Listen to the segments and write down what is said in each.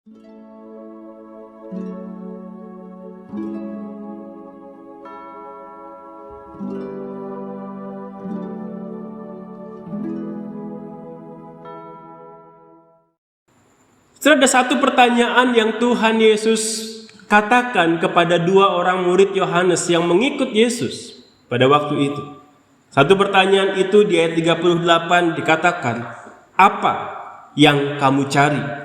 Ada satu pertanyaan yang Tuhan Yesus katakan kepada dua orang murid Yohanes yang mengikut Yesus pada waktu itu. Satu pertanyaan itu di ayat 38 dikatakan, "Apa yang kamu cari?"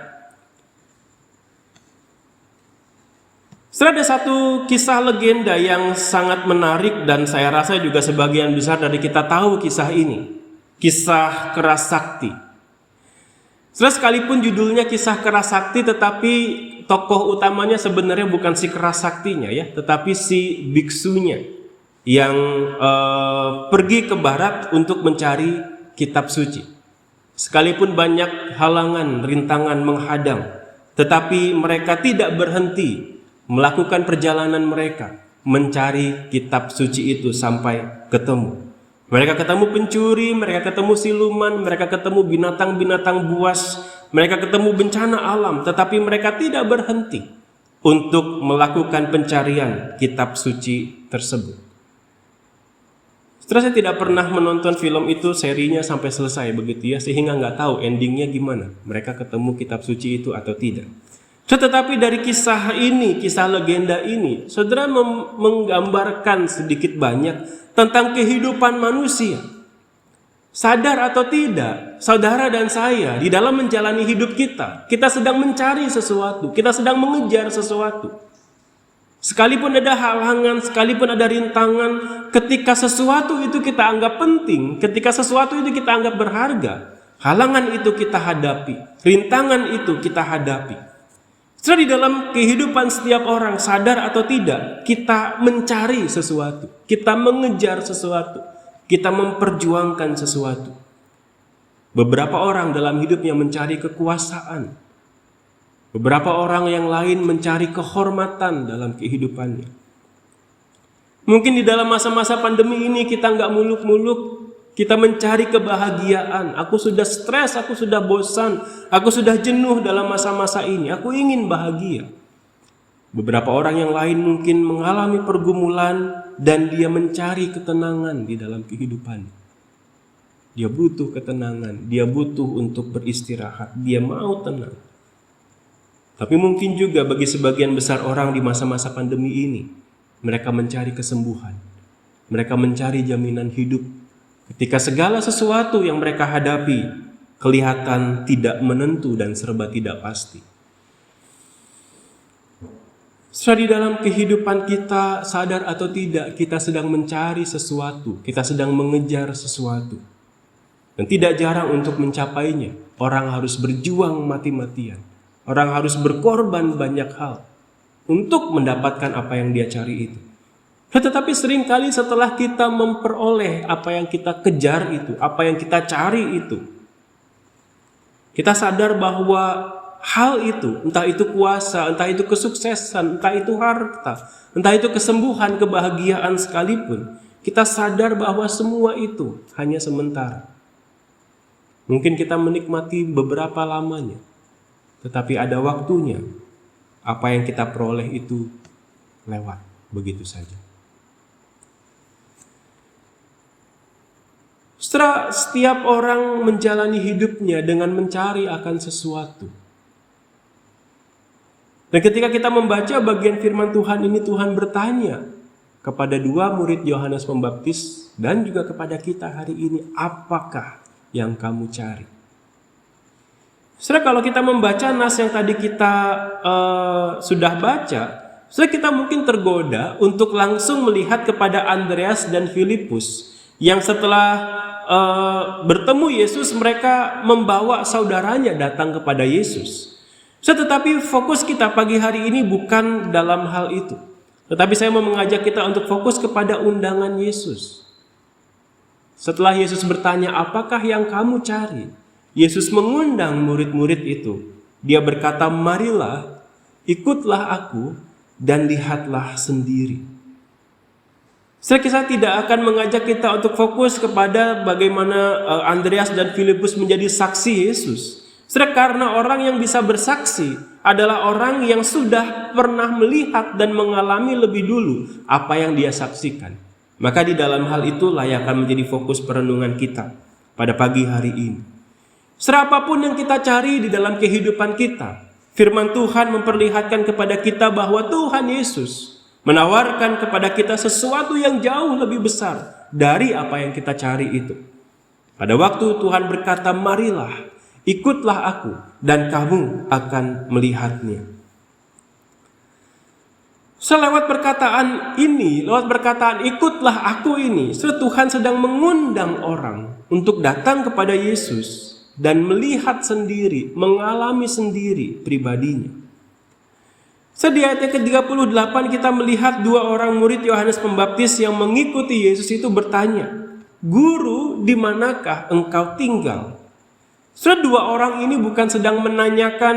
Ada satu kisah legenda yang sangat menarik dan saya rasa juga sebagian besar dari kita tahu kisah ini. Kisah keras sakti. Sekalipun judulnya kisah keras sakti, tetapi tokoh utamanya sebenarnya bukan si keras saktinya ya, tetapi si biksunya yang pergi ke barat untuk mencari kitab suci. Sekalipun banyak halangan, rintangan menghadang, tetapi mereka tidak berhenti melakukan perjalanan mereka mencari kitab suci itu sampai ketemu. Mereka ketemu pencuri, mereka ketemu siluman, mereka ketemu binatang-binatang buas, mereka ketemu bencana alam, tetapi mereka tidak berhenti untuk melakukan pencarian kitab suci tersebut. Setelah saya tidak pernah menonton film itu serinya sampai selesai begitu ya, sehingga nggak tahu endingnya gimana, mereka ketemu kitab suci itu atau tidak. Tetapi dari kisah ini, kisah legenda ini, saudara menggambarkan sedikit banyak tentang kehidupan manusia. Sadar atau tidak, saudara dan saya di dalam menjalani hidup kita sedang mencari sesuatu, kita sedang mengejar sesuatu. Sekalipun ada halangan, sekalipun ada rintangan, ketika sesuatu itu kita anggap penting, ketika sesuatu itu kita anggap berharga, halangan itu kita hadapi, rintangan itu kita hadapi. Setelah di dalam kehidupan setiap orang, sadar atau tidak, kita mencari sesuatu, kita mengejar sesuatu, kita memperjuangkan sesuatu. Beberapa orang dalam hidupnya mencari kekuasaan, beberapa orang yang lain mencari kehormatan dalam kehidupannya. Mungkin di dalam masa-masa pandemi ini kita nggak muluk-muluk, kita mencari kebahagiaan. Aku sudah stres, aku sudah bosan, aku sudah jenuh dalam masa-masa ini. Aku ingin bahagia. Beberapa orang yang lain mungkin mengalami pergumulan dan dia mencari ketenangan di dalam kehidupan. Dia butuh ketenangan, dia butuh untuk beristirahat, dia mau tenang. Tapi mungkin juga bagi sebagian besar orang di masa-masa pandemi ini, mereka mencari kesembuhan. Mereka mencari jaminan hidup. Ketika segala sesuatu yang mereka hadapi kelihatan tidak menentu dan serba tidak pasti. Setelah di dalam kehidupan kita, sadar atau tidak, kita sedang mencari sesuatu, kita sedang mengejar sesuatu. Dan tidak jarang untuk mencapainya, orang harus berjuang mati-matian. Orang harus berkorban banyak hal untuk mendapatkan apa yang dia cari itu. Tetapi seringkali setelah kita memperoleh apa yang kita kejar itu, apa yang kita cari itu, kita sadar bahwa hal itu, entah itu kuasa, entah itu kesuksesan, entah itu harta, entah itu kesembuhan, kebahagiaan sekalipun, kita sadar bahwa semua itu hanya sementara. Mungkin kita menikmati beberapa lamanya, tetapi ada waktunya apa yang kita peroleh itu lewat begitu saja. Setelah setiap orang menjalani hidupnya dengan mencari akan sesuatu. Dan ketika kita membaca bagian firman Tuhan ini, Tuhan bertanya kepada dua murid Yohanes Pembaptis dan juga kepada kita hari ini, apakah yang kamu cari? Setelah kalau kita membaca nas yang tadi kita sudah baca, setelah kita mungkin tergoda untuk langsung melihat kepada Andreas dan Filipus yang setelah bertemu Yesus, mereka membawa saudaranya datang kepada Yesus. Tetapi fokus kita pagi hari ini bukan dalam hal itu. Tetapi saya mau mengajak kita untuk fokus kepada undangan Yesus. Setelah Yesus bertanya, apakah yang kamu cari? Yesus mengundang murid-murid itu. Dia berkata, marilah, ikutlah aku dan lihatlah sendiri. Saya tidak akan mengajak kita untuk fokus kepada bagaimana Andreas dan Filipus menjadi saksi Yesus. Karena orang yang bisa bersaksi adalah orang yang sudah pernah melihat dan mengalami lebih dulu apa yang dia saksikan. Maka di dalam hal itulah yang akan menjadi fokus perenungan kita pada pagi hari ini. Apapun yang kita cari di dalam kehidupan kita, firman Tuhan memperlihatkan kepada kita bahwa Tuhan Yesus menawarkan kepada kita sesuatu yang jauh lebih besar dari apa yang kita cari itu. Pada waktu Tuhan berkata, marilah, ikutlah aku dan kamu akan melihatnya. Lewat perkataan ini, lewat perkataan ikutlah aku ini, Tuhan sedang mengundang orang untuk datang kepada Yesus dan melihat sendiri, mengalami sendiri pribadinya. Di ayat ke-38 kita melihat dua orang murid Yohanes Pembaptis yang mengikuti Yesus itu bertanya, "Guru, di manakah engkau tinggal?" Dua orang ini bukan sedang menanyakan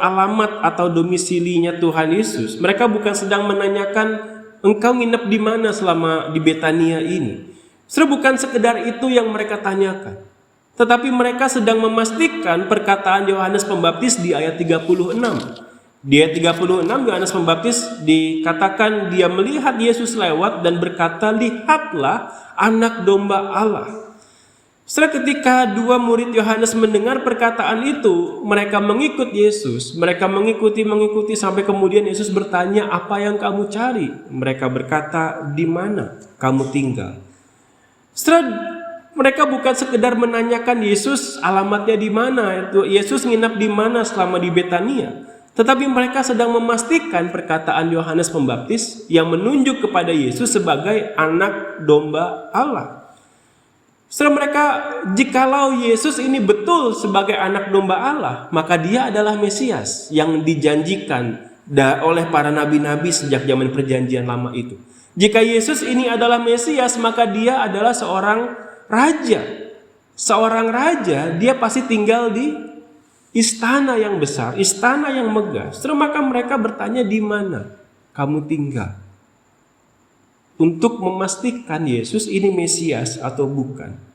alamat atau domisilinya Tuhan Yesus. Mereka bukan sedang menanyakan engkau nginep di mana selama di Betania ini. Bukan sekedar itu yang mereka tanyakan. Tetapi mereka sedang memastikan perkataan Yohanes Pembaptis di ayat 36. Di ayat 36 Yohanes Pembaptis dikatakan dia melihat Yesus lewat dan berkata, "Lihatlah anak domba Allah." Ketika dua murid Yohanes mendengar perkataan itu, mereka mengikut Yesus. Mereka mengikuti sampai kemudian Yesus bertanya, "Apa yang kamu cari?" Mereka berkata, "Di mana kamu tinggal?" Mereka bukan sekedar menanyakan Yesus alamatnya di mana, Yesus nginap di mana selama di Betania. Tetapi mereka sedang memastikan perkataan Yohanes Pembaptis yang menunjuk kepada Yesus sebagai anak domba Allah. Mereka, jikalau Yesus ini betul sebagai anak domba Allah, maka dia adalah Mesias yang dijanjikan oleh para nabi-nabi sejak zaman perjanjian lama itu. Jika Yesus ini adalah Mesias, maka dia adalah seorang raja. Seorang raja, dia pasti tinggal di istana yang besar, istana yang megah. Maka mereka bertanya, "Di mana kamu tinggal?" Untuk memastikan Yesus ini Mesias atau bukan.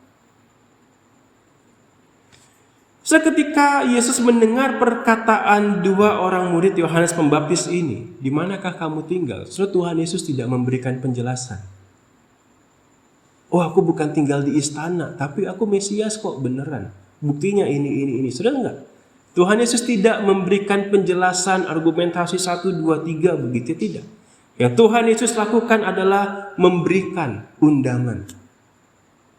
Ketika Yesus mendengar perkataan dua orang murid Yohanes Pembaptis ini, "Di manakah kamu tinggal?" Tuhan Yesus tidak memberikan penjelasan. "Oh, aku bukan tinggal di istana, tapi aku Mesias kok beneran. Buktinya ini." Sudah enggak? Tuhan Yesus tidak memberikan penjelasan argumentasi 1, 2, 3 begitu, tidak. Yang Tuhan Yesus lakukan adalah memberikan undangan.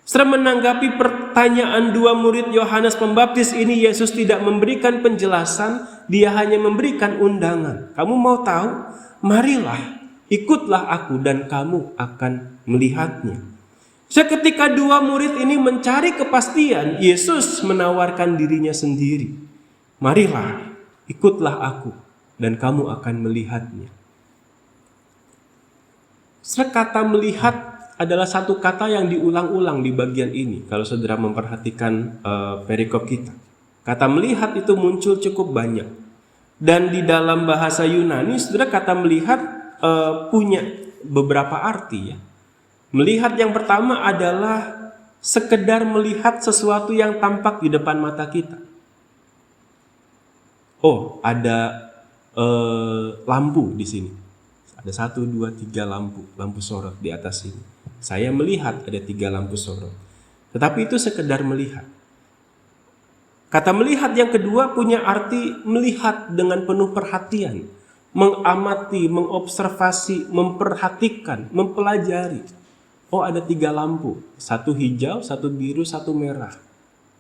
Setelah menanggapi pertanyaan dua murid Yohanes Pembaptis ini, Yesus tidak memberikan penjelasan, dia hanya memberikan undangan. "Kamu mau tahu? Marilah, ikutlah aku dan kamu akan melihatnya." Ketika dua murid ini mencari kepastian, Yesus menawarkan dirinya sendiri. "Marilah, ikutlah aku dan kamu akan melihatnya." Kata melihat adalah satu kata yang diulang-ulang di bagian ini. Kalau saudara memperhatikan perikop kita, kata melihat itu muncul cukup banyak. Dan di dalam bahasa Yunani, saudara, kata melihat punya beberapa arti ya. Melihat yang pertama adalah sekedar melihat sesuatu yang tampak di depan mata kita. Oh, ada lampu di sini. Ada 1, 2, 3 lampu sorot di atas sini. Saya melihat ada 3 lampu sorot. Tetapi itu sekedar melihat. Kata melihat yang kedua punya arti melihat dengan penuh perhatian, mengamati, mengobservasi, memperhatikan, mempelajari. Oh, ada 3 lampu, 1 hijau, 1 biru, 1 merah.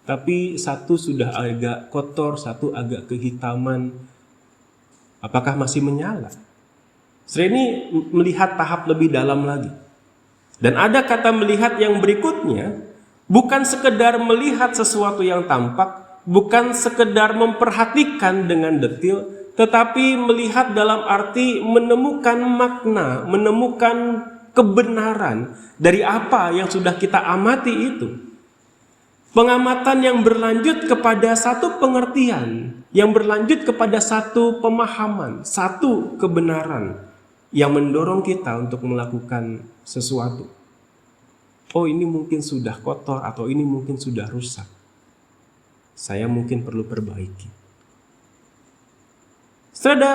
Tapi 1 sudah agak kotor, 1 agak kehitaman. Apakah masih menyala? Ini melihat tahap lebih dalam lagi. Dan ada kata melihat yang berikutnya, bukan sekedar melihat sesuatu yang tampak, bukan sekedar memperhatikan dengan detil, tetapi melihat dalam arti menemukan makna, menemukan kebenaran dari apa yang sudah kita amati itu. Pengamatan yang berlanjut kepada satu pengertian, yang berlanjut kepada satu pemahaman, satu kebenaran yang mendorong kita untuk melakukan sesuatu. Oh, ini mungkin sudah kotor atau ini mungkin sudah rusak. saya mungkin perlu perbaiki. Ada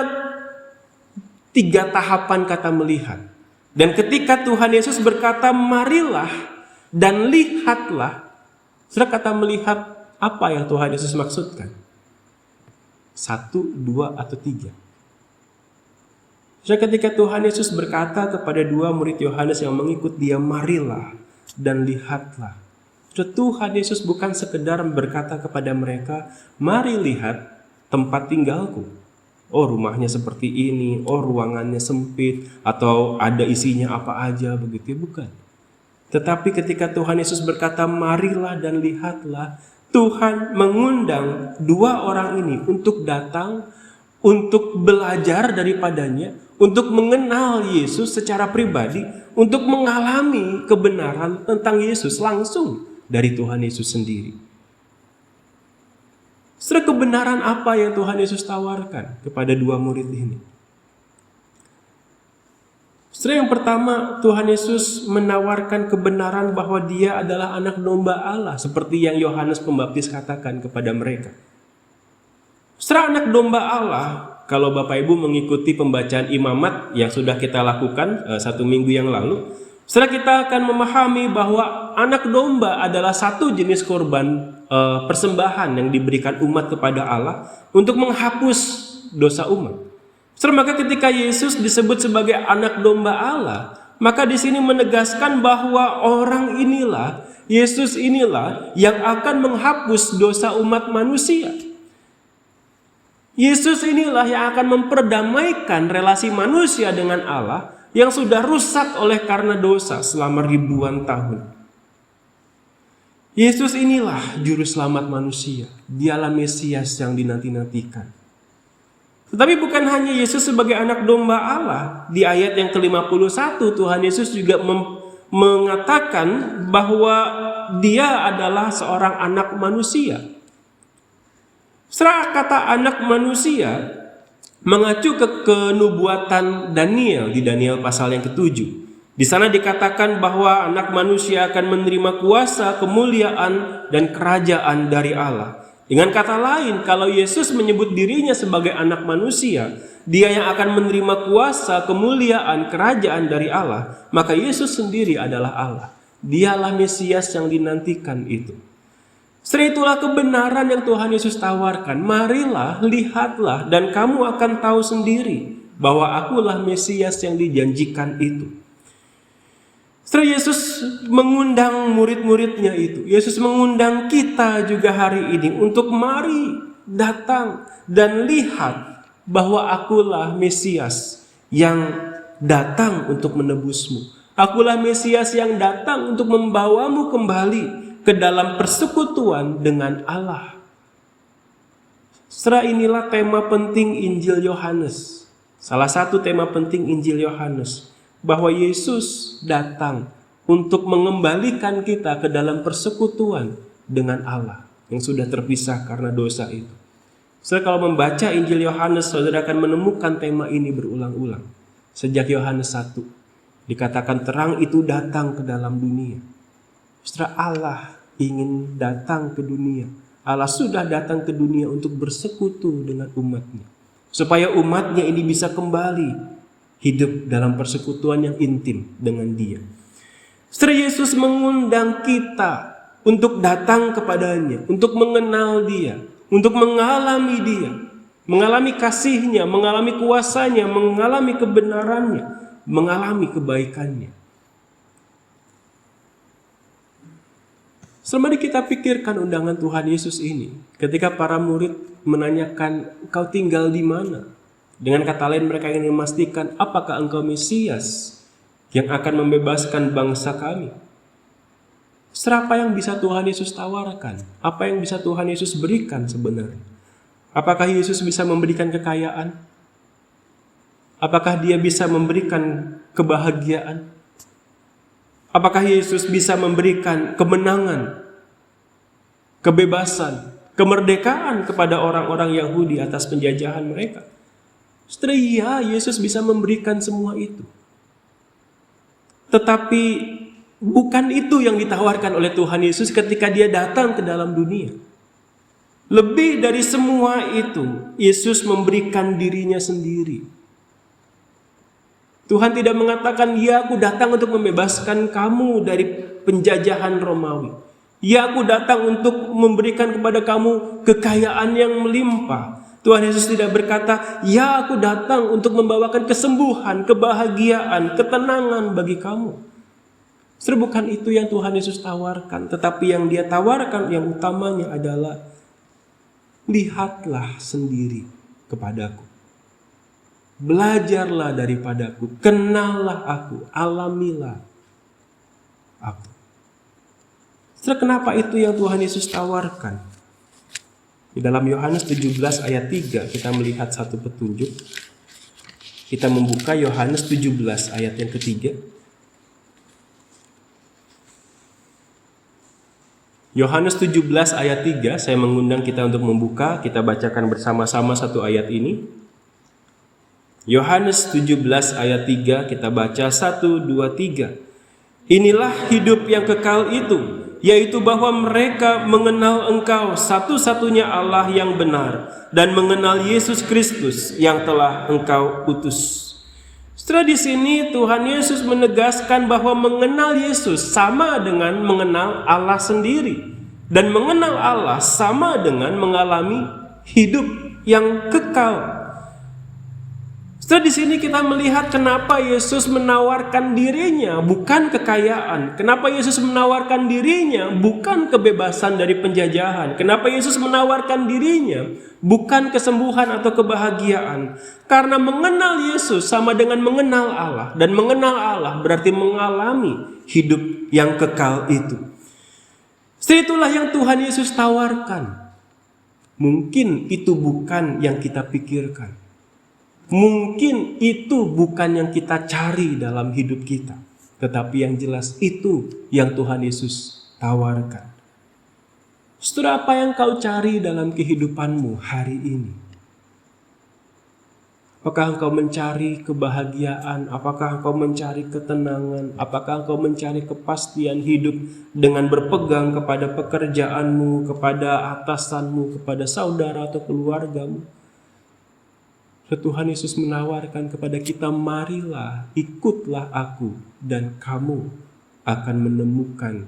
3 tahapan kata melihat. Dan ketika Tuhan Yesus berkata, marilah dan lihatlah, kata melihat apa yang Tuhan Yesus maksudkan? 1, 2, atau 3? Ketika Tuhan Yesus berkata kepada 2 murid Yohanes yang mengikut dia, marilah dan lihatlah. Tuhan Yesus bukan sekedar berkata kepada mereka, mari lihat tempat tinggalku. Oh, rumahnya seperti ini, oh ruangannya sempit, atau ada isinya apa aja, begitu, bukan. Tetapi ketika Tuhan Yesus berkata, marilah dan lihatlah, Tuhan mengundang 2 orang ini untuk datang, untuk belajar daripadanya, untuk mengenal Yesus secara pribadi, untuk mengalami kebenaran tentang Yesus langsung dari Tuhan Yesus sendiri. Kebenaran apa yang Tuhan Yesus tawarkan kepada 2 murid ini? Yang pertama, Tuhan Yesus menawarkan kebenaran bahwa dia adalah anak domba Allah, seperti yang Yohanes Pembaptis katakan kepada mereka. Anak domba Allah, kalau Bapak Ibu mengikuti pembacaan imamat yang sudah kita lakukan 1 minggu yang lalu, kita akan memahami bahwa anak domba adalah satu jenis korban persembahan yang diberikan umat kepada Allah untuk menghapus dosa umat. Maka ketika Yesus disebut sebagai anak domba Allah, maka di sini menegaskan bahwa orang inilah, Yesus inilah yang akan menghapus dosa umat manusia. Yesus inilah yang akan memperdamaikan relasi manusia dengan Allah yang sudah rusak oleh karena dosa selama ribuan tahun. Yesus inilah juru selamat manusia. Dialah Mesias yang dinanti-nantikan. Tetapi bukan hanya Yesus sebagai anak domba Allah. Di ayat yang ke-51 Tuhan Yesus juga mengatakan bahwa dia adalah seorang anak manusia. Kata anak manusia mengacu ke kenubuatan Daniel di Daniel pasal yang ke-7. Di sana dikatakan bahwa anak manusia akan menerima kuasa, kemuliaan, dan kerajaan dari Allah. Dengan kata lain, kalau Yesus menyebut dirinya sebagai anak manusia, dia yang akan menerima kuasa, kemuliaan, kerajaan dari Allah, maka Yesus sendiri adalah Allah. Dialah Mesias yang dinantikan itu. Itulah kebenaran yang Tuhan Yesus tawarkan. Marilah, lihatlah, dan kamu akan tahu sendiri bahwa akulah Mesias yang dijanjikan itu. Yesus mengundang murid-muridnya itu. Yesus mengundang kita juga hari ini untuk mari datang dan lihat bahwa akulah Mesias yang datang untuk menebusmu. Akulah Mesias yang datang untuk membawamu kembali ke dalam persekutuan dengan Allah. Inilah tema penting Injil Yohanes. Salah satu tema penting Injil Yohanes. Bahwa Yesus datang untuk mengembalikan kita ke dalam persekutuan dengan Allah yang sudah terpisah karena dosa itu. Kalau membaca Injil Yohanes, saudara akan menemukan tema ini berulang-ulang. Sejak Yohanes 1, dikatakan terang itu datang ke dalam dunia. Allah ingin datang ke dunia. Allah sudah datang ke dunia untuk bersekutu dengan umatnya. Supaya umatnya ini bisa kembali hidup dalam persekutuan yang intim dengan Dia. Yesus mengundang kita untuk datang kepadanya, untuk mengenal Dia, untuk mengalami Dia, mengalami kasih-Nya, mengalami kuasa-Nya, mengalami kebenaran-Nya, mengalami kebaikan-Nya. Mari kita pikirkan undangan Tuhan Yesus ini. Ketika para murid menanyakan, "Engkau tinggal di mana?" Dengan kata lain mereka ingin memastikan, apakah engkau Mesias yang akan membebaskan bangsa kami? Apa yang bisa Tuhan Yesus tawarkan? Apa yang bisa Tuhan Yesus berikan sebenarnya? Apakah Yesus bisa memberikan kekayaan? Apakah Dia bisa memberikan kebahagiaan? Apakah Yesus bisa memberikan kemenangan, kebebasan, kemerdekaan kepada orang-orang Yahudi atas penjajahan mereka? Iya, Yesus bisa memberikan semua itu. Tetapi bukan itu yang ditawarkan oleh Tuhan Yesus ketika Dia datang ke dalam dunia. Lebih dari semua itu, Yesus memberikan dirinya sendiri. Tuhan tidak mengatakan, ya aku datang untuk membebaskan kamu dari penjajahan Romawi. Ya aku datang untuk memberikan kepada kamu kekayaan yang melimpah. Tuhan Yesus tidak berkata, ya aku datang untuk membawakan kesembuhan, kebahagiaan, ketenangan bagi kamu. Bukan itu yang Tuhan Yesus tawarkan. Tetapi yang dia tawarkan yang utamanya adalah, lihatlah sendiri kepadaku. Belajarlah daripadaku, kenallah aku, alamilah aku. Kenapa itu yang Tuhan Yesus tawarkan? Di dalam Yohanes 17 ayat 3 kita melihat satu petunjuk. Kita membuka Yohanes 17 ayat yang ketiga. Yohanes 17 ayat 3, saya mengundang kita untuk membuka, kita bacakan bersama-sama satu ayat ini. Yohanes 17 ayat 3, kita baca 1, 2, 3. Inilah hidup yang kekal itu, yaitu bahwa mereka mengenal Engkau satu-satunya Allah yang benar, dan mengenal Yesus Kristus yang telah Engkau utus. Setelah di sini Tuhan Yesus menegaskan bahwa mengenal Yesus sama dengan mengenal Allah sendiri, dan mengenal Allah sama dengan mengalami hidup yang kekal. Setelah di sini kita melihat kenapa Yesus menawarkan dirinya bukan kekayaan, kenapa Yesus menawarkan dirinya bukan kebebasan dari penjajahan, kenapa Yesus menawarkan dirinya bukan kesembuhan atau kebahagiaan. Karena mengenal Yesus sama dengan mengenal Allah, dan mengenal Allah berarti mengalami hidup yang kekal itu. Itulah yang Tuhan Yesus tawarkan. Mungkin itu bukan yang kita pikirkan. Mungkin itu bukan yang kita cari dalam hidup kita. Tetapi yang jelas itu yang Tuhan Yesus tawarkan. Saudara, apa yang kau cari dalam kehidupanmu hari ini? Apakah engkau mencari kebahagiaan? Apakah engkau mencari ketenangan? Apakah engkau mencari kepastian hidup dengan berpegang kepada pekerjaanmu, kepada atasanmu, kepada saudara atau keluargamu? Tuhan Yesus menawarkan kepada kita, marilah, ikutlah aku, dan kamu akan menemukan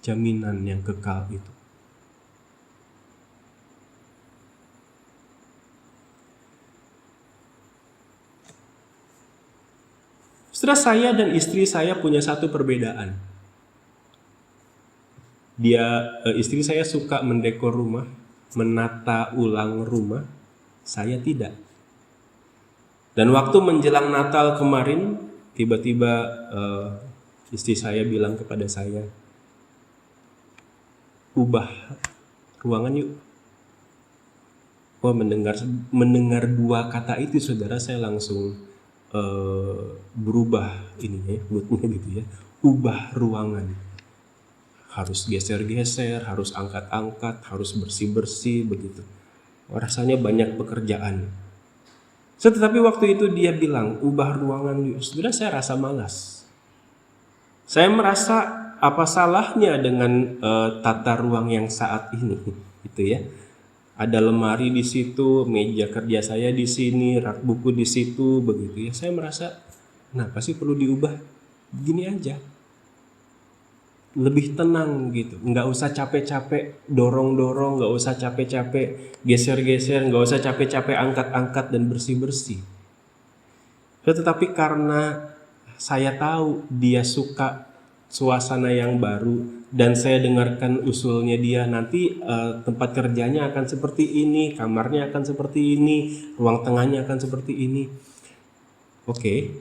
jaminan yang kekal itu. Setelah saya dan istri saya punya satu perbedaan. Istri saya suka mendekor rumah, menata ulang rumah. Saya tidak. Dan waktu menjelang Natal kemarin, tiba-tiba istri saya bilang kepada saya, ubah ruangan yuk. Wah, mendengar dua kata itu, saudara, saya langsung berubah ininya, moodnya gitu ya. Ubah ruangan. Harus geser-geser, harus angkat-angkat, harus bersih-bersih begitu. Rasanya banyak pekerjaan. Tetapi waktu itu dia bilang, ubah ruangan yuk. Sudah, saya rasa malas. Saya merasa apa salahnya dengan tata ruang yang saat ini, gitu ya. Ada lemari di situ, meja kerja saya di sini, rak buku di situ, begitu ya. Saya merasa, kenapa sih perlu diubah? Gini aja. Lebih tenang gitu, nggak usah capek-capek dorong-dorong, nggak usah capek-capek geser-geser, nggak usah capek-capek angkat-angkat dan bersih-bersih. Tetapi karena saya tahu dia suka suasana yang baru, dan saya dengarkan usulnya dia, nanti tempat kerjanya akan seperti ini, kamarnya akan seperti ini, ruang tengahnya akan seperti ini. Oke,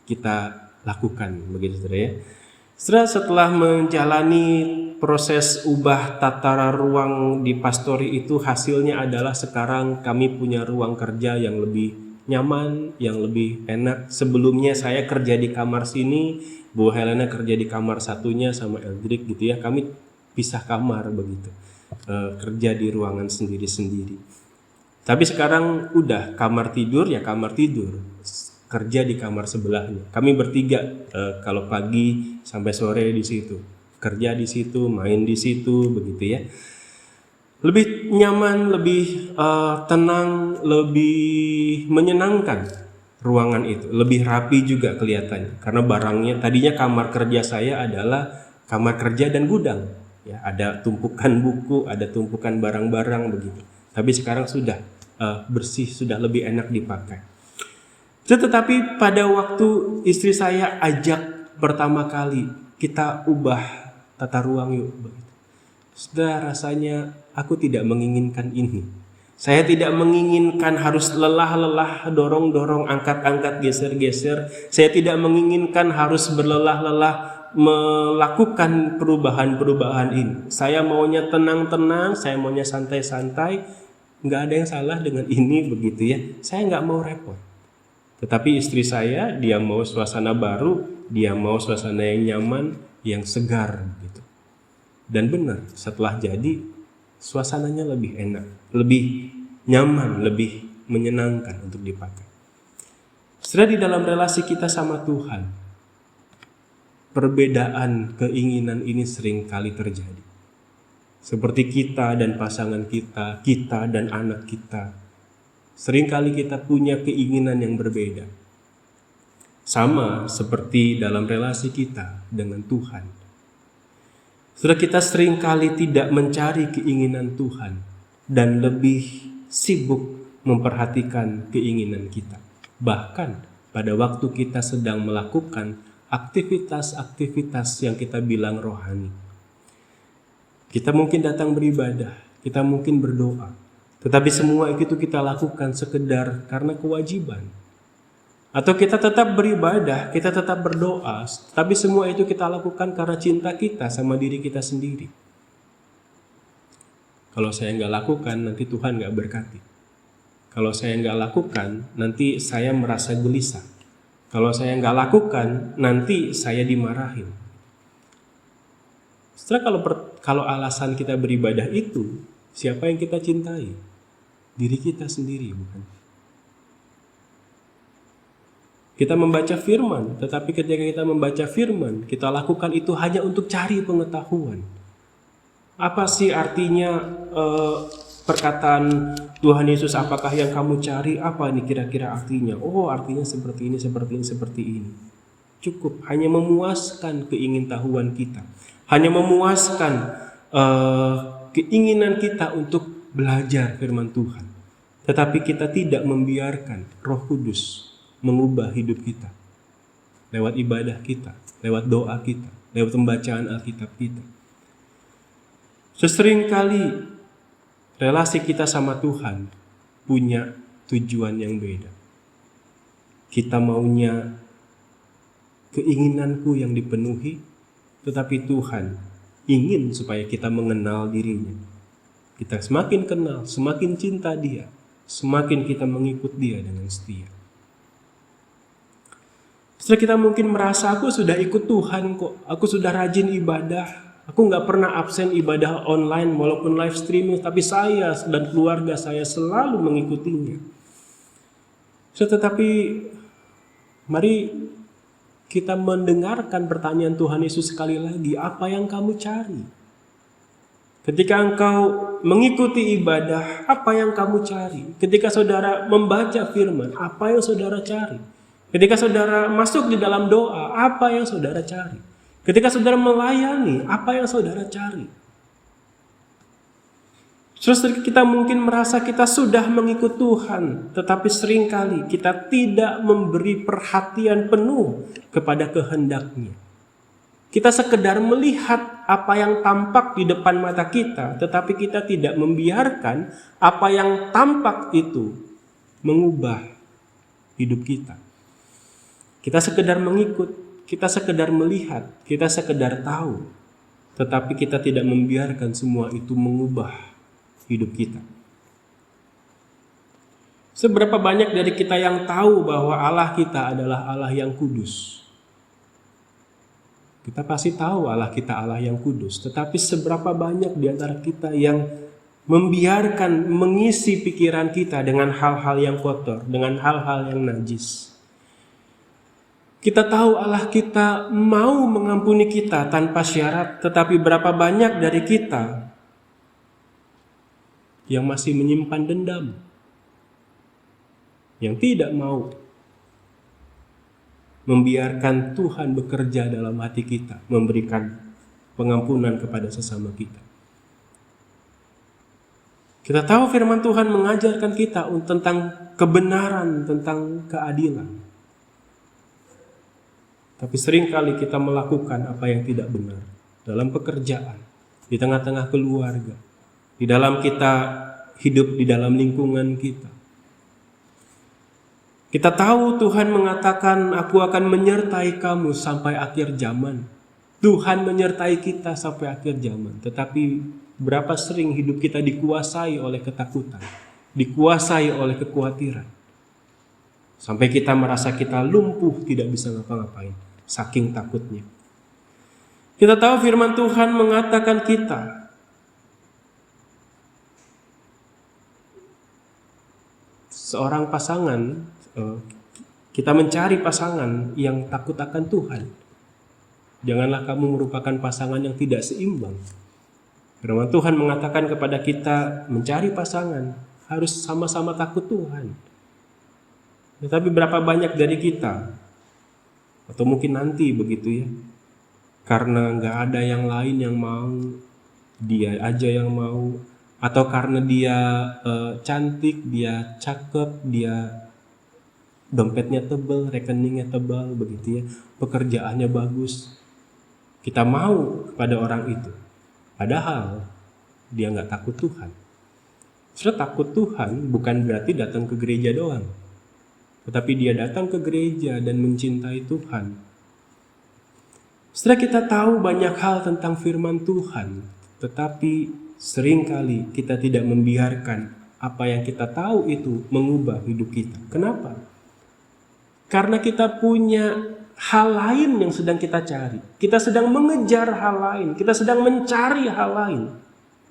kita lakukan begitu, saudara ya. Setelah menjalani proses ubah tata ruang di pastori itu, hasilnya adalah sekarang kami punya ruang kerja yang lebih nyaman, yang lebih enak. Sebelumnya saya kerja di kamar sini, Bu Helena kerja di kamar satunya sama Eldrik gitu ya. Kami pisah kamar begitu, kerja di ruangan sendiri-sendiri. Tapi sekarang udah kamar tidur ya kamar tidur, kerja di kamar sebelahnya. Kami bertiga kalau pagi sampai sore di situ, kerja di situ, main di situ, begitu ya. Lebih nyaman, lebih tenang, lebih menyenangkan ruangan itu. Lebih rapi juga kelihatannya. Karena barangnya, tadinya kamar kerja saya adalah kamar kerja dan gudang. Ya, ada tumpukan buku, ada tumpukan barang-barang begitu. Tapi sekarang sudah bersih, sudah lebih enak dipakai. Tetapi pada waktu istri saya ajak pertama kali, kita ubah tata ruang yuk. Sudah, rasanya aku tidak menginginkan ini. Saya tidak menginginkan harus lelah-lelah, dorong-dorong, angkat-angkat, geser-geser. Saya tidak menginginkan harus berlelah-lelah melakukan perubahan-perubahan ini. Saya maunya tenang-tenang, saya maunya santai-santai. Nggak ada yang salah dengan ini begitu ya. Saya nggak mau repot. Tetapi istri saya, dia mau suasana baru, dia mau suasana yang nyaman, yang segar gitu. Dan benar, setelah jadi, suasananya lebih enak, lebih nyaman, lebih menyenangkan untuk dipakai. Setelah di dalam relasi kita sama Tuhan, perbedaan keinginan ini sering kali terjadi. Seperti kita dan pasangan kita, kita dan anak kita. Seringkali kita punya keinginan yang berbeda. Sama seperti dalam relasi kita dengan Tuhan. Sudah, kita seringkali tidak mencari keinginan Tuhan dan lebih sibuk memperhatikan keinginan kita. Bahkan pada waktu kita sedang melakukan aktivitas-aktivitas yang kita bilang rohani. Kita mungkin datang beribadah, kita mungkin berdoa, tetapi semua itu kita lakukan sekedar karena kewajiban. Atau kita tetap beribadah, kita tetap berdoa, tapi semua itu kita lakukan karena cinta kita sama diri kita sendiri. Kalau saya nggak lakukan, nanti Tuhan nggak berkati. Kalau saya nggak lakukan, nanti saya merasa gelisah. Kalau saya nggak lakukan, nanti saya dimarahin. Setelah kalau alasan kita beribadah itu, siapa yang kita cintai? Diri kita sendiri, bukan? Kita membaca firman, tetapi ketika kita membaca firman, kita lakukan itu hanya untuk cari pengetahuan. Apa sih artinya perkataan Tuhan Yesus, apakah yang kamu cari? Apa ini kira-kira artinya? Oh, artinya seperti ini, seperti ini, seperti ini. Cukup, hanya memuaskan keingintahuan kita. Hanya memuaskan keinginan kita untuk belajar firman Tuhan. Tetapi kita tidak membiarkan Roh Kudus mengubah hidup kita lewat ibadah kita, lewat doa kita, lewat pembacaan Alkitab kita. Seringkali relasi kita sama Tuhan punya tujuan yang beda. Kita maunya keinginanku yang dipenuhi, tetapi Tuhan ingin supaya kita mengenal dirinya. Kita semakin kenal, semakin cinta Dia, semakin kita mengikut Dia dengan setia. Setelah kita mungkin merasa, aku sudah ikut Tuhan kok, aku sudah rajin ibadah, aku nggak pernah absen ibadah online walaupun live streaming, tapi saya dan keluarga saya selalu mengikutinya. Tetapi mari kita mendengarkan pertanyaan Tuhan Yesus sekali lagi, apa yang kamu cari? Ketika engkau mengikuti ibadah, apa yang kamu cari? Ketika saudara membaca firman, apa yang saudara cari? Ketika saudara masuk di dalam doa, apa yang saudara cari? Ketika saudara melayani, apa yang saudara cari? Terus kita mungkin merasa kita sudah mengikut Tuhan, tetapi seringkali kita tidak memberi perhatian penuh kepada kehendak-Nya. Kita sekedar melihat apa yang tampak di depan mata kita, tetapi kita tidak membiarkan apa yang tampak itu mengubah hidup kita. Kita sekedar mengikut, kita sekedar melihat, kita sekedar tahu, tetapi kita tidak membiarkan semua itu mengubah hidup kita. Seberapa banyak dari kita yang tahu bahwa Allah kita adalah Allah yang kudus? Kita pasti tahu Allah kita Allah yang kudus, tetapi seberapa banyak di antara kita yang membiarkan mengisi pikiran kita dengan hal-hal yang kotor, dengan hal-hal yang najis. Kita tahu Allah kita mau mengampuni kita tanpa syarat, tetapi berapa banyak dari kita yang masih menyimpan dendam, yang tidak mau membiarkan Tuhan bekerja dalam hati kita, memberikan pengampunan kepada sesama kita. Kita tahu firman Tuhan mengajarkan kita tentang kebenaran, tentang keadilan. Tapi seringkali kita melakukan apa yang tidak benar dalam pekerjaan, di tengah-tengah keluarga, di dalam kita hidup di dalam lingkungan kita. Kita tahu Tuhan mengatakan, aku akan menyertai kamu sampai akhir zaman. Tuhan menyertai kita sampai akhir zaman. Tetapi berapa sering hidup kita dikuasai oleh ketakutan, dikuasai oleh kekhawatiran. Sampai kita merasa kita lumpuh, tidak bisa ngapa-ngapain, saking takutnya. Kita tahu firman Tuhan mengatakan kita seorang pasangan, kita mencari pasangan yang takut akan Tuhan. Janganlah kamu merupakan pasangan yang tidak seimbang. Firman Tuhan mengatakan kepada kita mencari pasangan harus sama-sama takut Tuhan. Tetapi berapa banyak dari kita, atau mungkin nanti begitu ya, karena nggak ada yang lain yang mau, dia aja yang mau, atau karena dia cantik, dia cakep, dia dompetnya tebal, rekeningnya tebal, begitu ya, pekerjaannya bagus, kita mau kepada orang itu. Padahal dia nggak takut Tuhan. Saudara, takut Tuhan bukan berarti datang ke gereja doang, tetapi dia datang ke gereja dan mencintai Tuhan. Setelah kita tahu banyak hal tentang firman Tuhan, tetapi seringkali kita tidak membiarkan apa yang kita tahu itu mengubah hidup kita. Kenapa? Karena kita punya hal lain yang sedang kita cari. Kita sedang mengejar hal lain. Kita sedang mencari hal lain.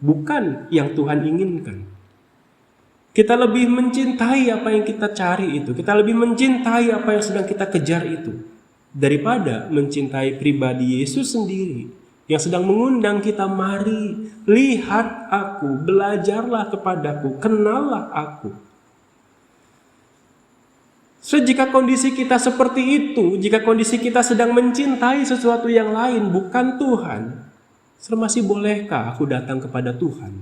Bukan yang Tuhan inginkan. Kita lebih mencintai apa yang kita cari itu. Kita lebih mencintai apa yang sedang kita kejar itu. Daripada mencintai pribadi Yesus sendiri. Yang sedang mengundang kita, mari, lihat aku, belajarlah kepadaku, kenallah aku. So, jika kondisi kita seperti itu, jika kondisi kita sedang mencintai sesuatu yang lain, bukan Tuhan, masih bolehkah aku datang kepada Tuhan?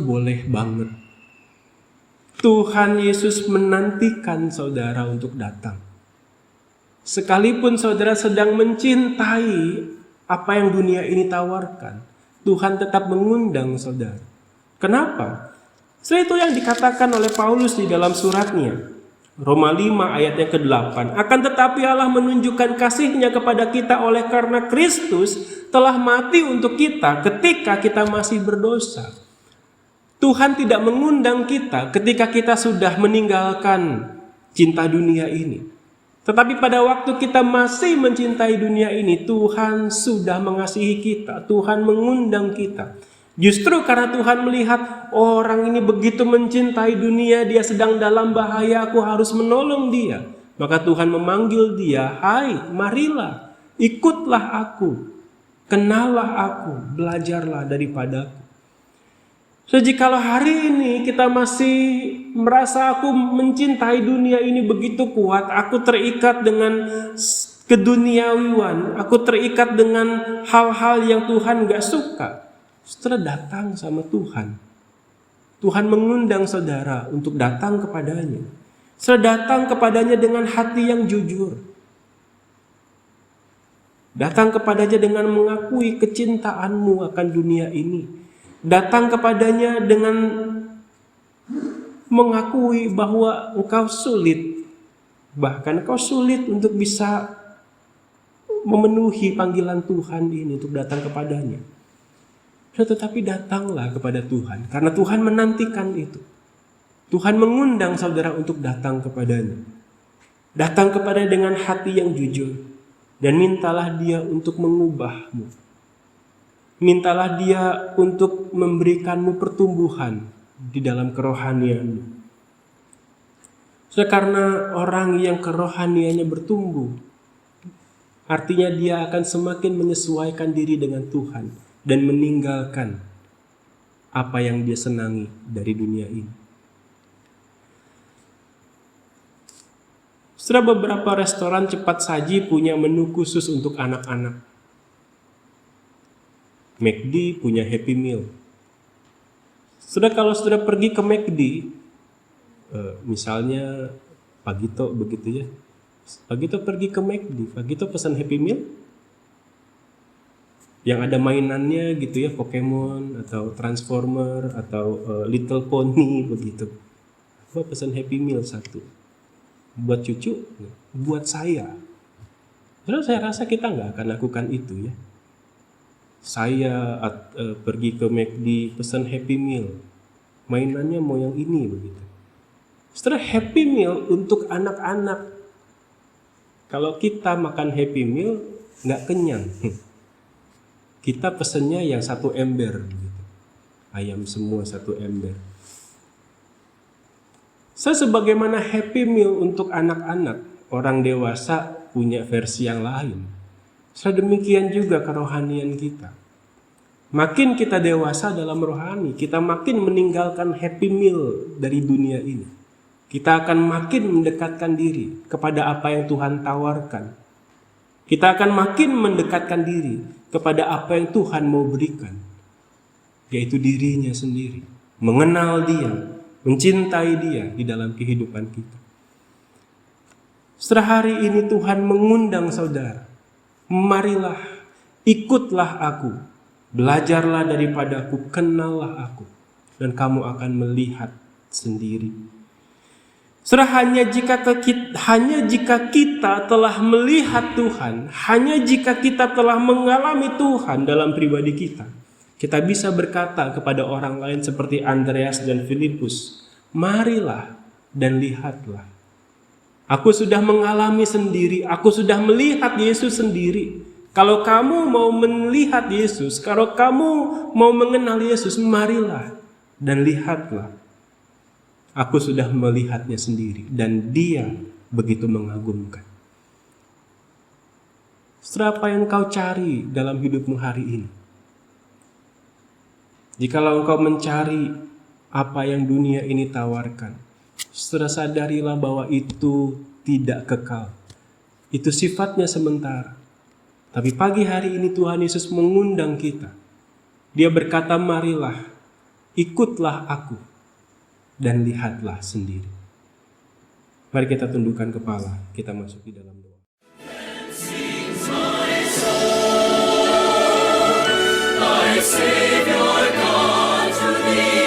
Boleh banget. Tuhan Yesus menantikan saudara untuk datang. Sekalipun saudara sedang mencintai apa yang dunia ini tawarkan, Tuhan tetap mengundang saudara. Kenapa? Itu yang dikatakan oleh Paulus di dalam suratnya. Roma 5 ayat yang ke-8. Akan tetapi Allah menunjukkan kasih-Nya kepada kita oleh karena Kristus telah mati untuk kita ketika kita masih berdosa. Tuhan tidak mengundang kita ketika kita sudah meninggalkan cinta dunia ini. Tetapi pada waktu kita masih mencintai dunia ini, Tuhan sudah mengasihi kita. Tuhan mengundang kita. Justru karena Tuhan melihat orang ini begitu mencintai dunia, dia sedang dalam bahaya, aku harus menolong dia. Maka Tuhan memanggil dia, hai, marilah, ikutlah aku, kenallah aku, belajarlah daripadaku. So, jikalau hari ini kita masih merasa aku mencintai dunia ini begitu kuat, aku terikat dengan keduniawian, aku terikat dengan hal-hal yang Tuhan gak suka, saudara datang sama Tuhan. Tuhan mengundang saudara untuk datang kepadanya. Saudara datang kepadanya dengan hati yang jujur. Datang kepadanya dengan mengakui kecintaanmu akan dunia ini. Datang kepadanya dengan mengakui bahwa engkau sulit. Bahkan engkau sulit untuk bisa memenuhi panggilan Tuhan ini untuk datang kepadanya. Tetapi datanglah kepada Tuhan, karena Tuhan menantikan itu. Tuhan mengundang saudara untuk datang kepadanya. Datang kepadanya dengan hati yang jujur. Dan mintalah dia untuk mengubahmu. Mintalah dia untuk memberikanmu pertumbuhan di dalam kerohanianmu. Karena orang yang kerohaniannya bertumbuh, artinya dia akan semakin menyesuaikan diri dengan Tuhan dan meninggalkan apa yang dia senangi dari dunia ini. Setelah beberapa restoran cepat saji punya menu khusus untuk anak-anak. McD punya Happy Meal. Kalau sudah pergi ke McD, misalnya Pagito begitu ya. Pagito pergi ke McD, Pagito pesan Happy Meal yang ada mainannya gitu ya, Pokemon atau Transformer atau Little Pony begitu. Gua pesan Happy Meal satu. Buat cucu, buat saya. Terus saya rasa kita nggak akan lakukan itu ya. Saya pergi ke McD pesan Happy Meal, mainannya mau yang ini begitu. Setelah Happy Meal untuk anak-anak, kalau kita makan Happy Meal nggak kenyang. Kita pesennya yang 1 ember gitu. Ayam semua 1 ember. Sebagaimana Happy Meal untuk anak-anak, orang dewasa punya versi yang lain. Sedemikian juga kerohanian kita. Makin kita dewasa dalam rohani, kita makin meninggalkan Happy Meal dari dunia ini. Kita akan makin mendekatkan diri kepada apa yang Tuhan tawarkan. Kita akan makin mendekatkan diri kepada apa yang Tuhan mau berikan, yaitu dirinya sendiri. Mengenal Dia, mencintai Dia di dalam kehidupan kita. Setelah hari ini Tuhan mengundang saudara, marilah, ikutlah aku, belajarlah daripadaku, kenallah aku, dan kamu akan melihat sendiri. Hanya jika kita telah melihat Tuhan, hanya jika kita telah mengalami Tuhan dalam pribadi kita, kita bisa berkata kepada orang lain seperti Andreas dan Filipus, marilah dan lihatlah. Aku sudah mengalami sendiri, aku sudah melihat Yesus sendiri. Kalau kamu mau melihat Yesus, kalau kamu mau mengenal Yesus, marilah dan lihatlah. Aku sudah melihatnya sendiri dan Dia begitu mengagumkan. Setelah apa yang kau cari dalam hidupmu hari ini? Jikalau engkau mencari apa yang dunia ini tawarkan, sadarilah bahwa itu tidak kekal. Itu sifatnya sementara. Tapi pagi hari ini Tuhan Yesus mengundang kita. Dia berkata, marilah, ikutlah aku, dan lihatlah sendiri. Mari kita tundukkan kepala, kita masuk di dalam doa. My Savior God to thee.